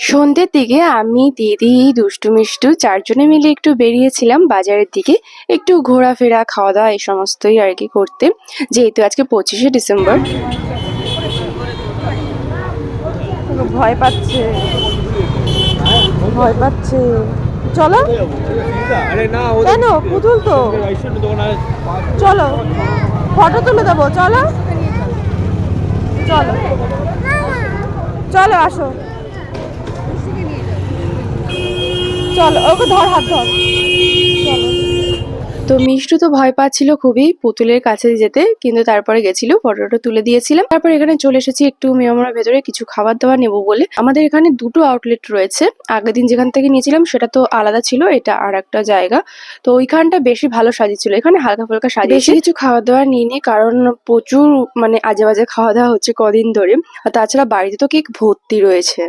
সন্ধ্যের দিকে আমি, দিদি, দুষ্টু মিষ্টু চারজনে মিলে একটু বেরিয়েছিলাম বাজারের দিকে। একটু ঘোরাফেরা, খাওয়া-দাওয়া এই সমস্তই আরকি করতে। যেহেতু আজকে 25শে ডিসেম্বর। ভয় পাচ্ছে, ভয় পাচ্ছে। চলো। কেন? পুতুল তো। চলো, ফটো তুলে দেবো। চলো চলো চলো, আসো। চলো, ওকে ধর, হাত ধর। চলো। তো মিষ্টু তো ভয় পাচ্ছিল খুবই পুতুলের কাছে যেতে, কিন্তু তারপরে গেছিল, ফটোটা তুলে দিয়েছিলাম। তারপর এখানে চলে এসেছি একটু মিয়ামরার ভেতরে কিছু খাবার দাবার নেবো বলে। আমাদের এখানে দুটো আউটলেট রয়েছে। আগের দিন যেখান থেকে নিয়েছিলাম সেটা তো আলাদা ছিল, এটা আর একটা জায়গা। তো ওইখানটা বেশি ভালো সাজিয়েছিল, এখানে হালকা ফুলকা সাজিয়েছে। বেশি কিছু খাওয়া দাওয়া নিইনি, কারণ প্রচুর মানে আজে বাজে খাওয়া দাওয়া হচ্ছে কদিন ধরে। আর তাছাড়া বাড়িতে তো কেক ভর্তি রয়েছে।